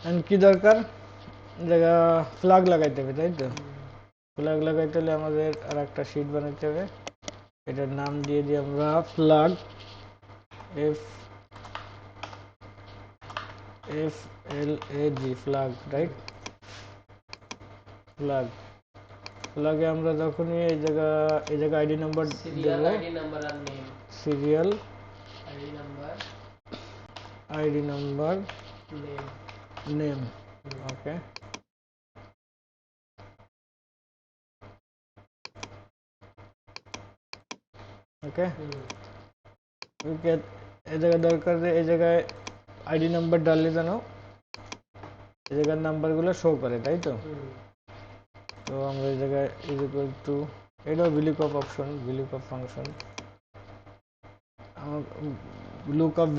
And কি দরকার, জায়গা ফ্ল্যাগ লাগাইতে হবে, তাই তো? ফ্ল্যাগ লাগাইতে হলে আমাদের আর একটা শিট বানাইতে হবে, এটার নাম দিয়ে দিই আমরা ফ্ল্যাগ, এফ এফ এল এ জি, ফ্ল্যাগ, রাইট? ফ্ল্যাগ, ফ্ল্যাগে আমরা যখনই এই জায়গা আইডি নাম্বার দেবো, সিরিয়াল আইডি নাম্বার নেম, ওকে। ওকে, এই জায়গায় দরকার যে এই জায়গায় আইডি নাম্বার ডাললে যেন এই জায়গার নাম্বারগুলো শো করে, তাই তো? তো আমরা এই জায়গায় ইজ ইকুয়াল টু, এটাও VLOOKUP option, VLOOKUP function, lookup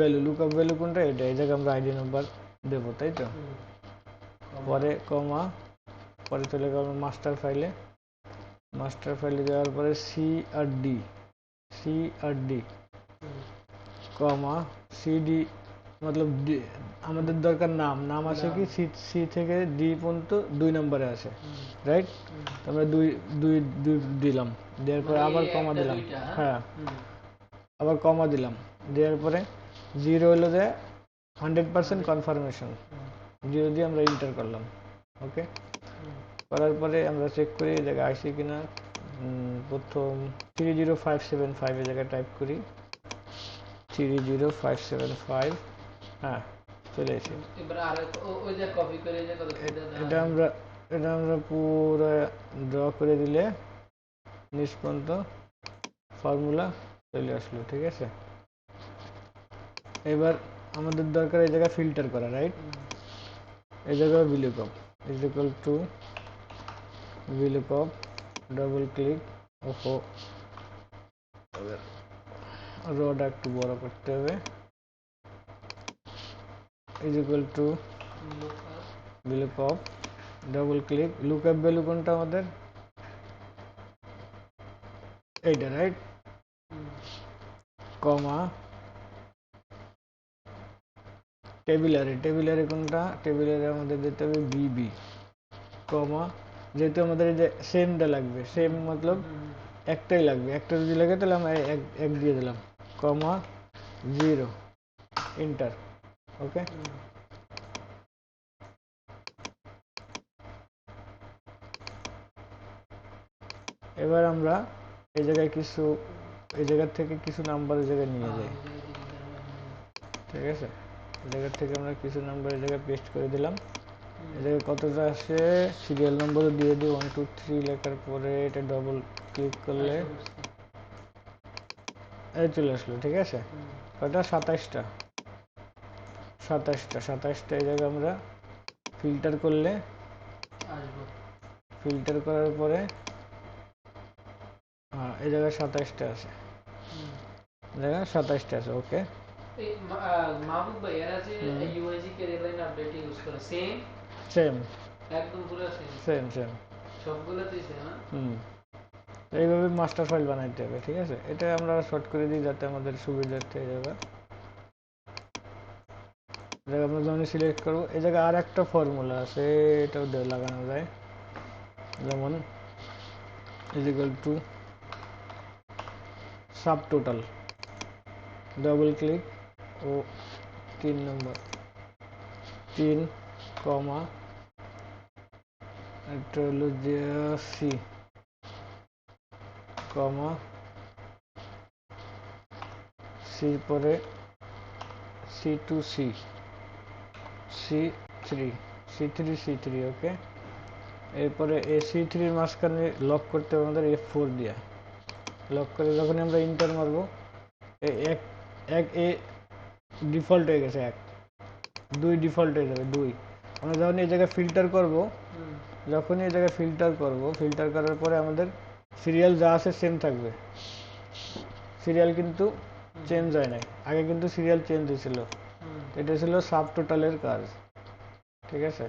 value কোনটা, এটা এই জায়গায় আমরা আইডি নাম্বার দেবো, তাই তো? পরে কমা, পরে চলে গেল মাস্টার ফাইলে, মাস্টার ফাইলে যাওয়ার পরে সি আর ডি কমা সিডি, মতলব আমাদের দরকার নাম আছে কি সি থেকে ডি পর্যন্ত 2 নম্বরে আছে, রাইট? আমরা দুই দুই দুই দিলাম, দেওয়ার পরে আবার কমা দিলাম, হ্যাঁ আবার কমা দিলাম, দেওয়ার পরে 0 হলো যে 100% কনফার্মেশন, 0 দিয়ে আমরা এন্টার করলাম, ওকে। করার পরে আমরা চেক করি এই জায়গায় আসি কিনা, প্রথম 30575 এর জায়গায় টাইপ করি 30575, হ্যাঁ চলে এসে, এটা আমরা পুরো ড্র করে দিলে নিচ পর্যন্ত ফর্মুলা চলে আসলো, ঠিক আছে? এবার আমাদের দরকার এই জায়গায় ফিল্টার করা, রাইট? এই জায়গায় VLOOKUP is equal two VLOOKUP, double click, ওহো রোটা একটু বড় করতে হবে, is equal two VLOOKUP, double click, lookup value কোনটা আমাদের, এইটা, রাইট? কমা টেবিলারে কোনটা, টেবিলারে আমাদের দিতে হবে বিবি, কমা, যেহেতু আমাদের এই যে সেমটা লাগবে, সেম মতলব একটাই লাগবে, একটা যদি লাগে তাহলে আমরা এক দিয়ে দিলাম, কমা 0, এন্টার, ওকে। এবার আমরা এই জায়গায় এই জায়গার থেকে কিছু নাম্বার এই জায়গায় নিয়ে যাই, ঠিক আছে? এই জায়গার থেকে আমরা কিছু নাম্বার এই জায়গায় পেস্ট করে দিলাম, এই জায়গায় কতটা আসে সিরিয়াল নম্বরও দিয়ে দিই, 1 2 3 লেখার পরে এটা ডবল ক্লিক করলে এই চলে আসলো, ঠিক আছে? কয়টা, 27টা, 27টা এই জায়গায় আমরা ফিল্টার করলে, ফিল্টার করার পরে হ্যাঁ এই জায়গায় 27টা আছে, জায়গায় 27টা আছে, ওকে। মাহবুব ভাই এরা যে ইউআইজি কে রেলাইন আপডেট ইউজ করে সেম একদম পুরো সেম সবগুলোতেই সেম, এইভাবে মাস্টার ফাইল বানাইতে হবে, ঠিক আছে? এটা আমরা শর্ট করে দিই যাতে আমাদের সুবিধার্থে এই জায়গা আমরা যখন সিলেক্ট করবো এই জায়গায় আর একটা ফর্মুলা আছে, এটাও লাগানো যায়, যেমন is equal to subtotal, double click ও 3 নম্বর 3 কমা, একটা হলো যে সি কমা, সির পরে C2 C3, ওকে। এরপরে এই C3 এর মাঝখানে লক করতে হবে আমাদের F4 দিয়ে, লক করে যখন আমরা ইন্টার মারবো এক এ ডিফল্ট হয়ে গেছে, 2 ডিফল্ট হয়ে যাবে, 2। আমরা যখন এই জায়গায় ফিল্টার করব, যখনই এই জায়গায় ফিল্টার করার পরে আমাদের সিরিয়াল যা আছে সেম থাকবে, সিরিয়াল কিন্তু চেঞ্জ হয় নাই, আগে কিন্তু সিরিয়াল চেঞ্জ হয়েছিল, এটা ছিল সাব টোটালের কাজ, ঠিক আছে?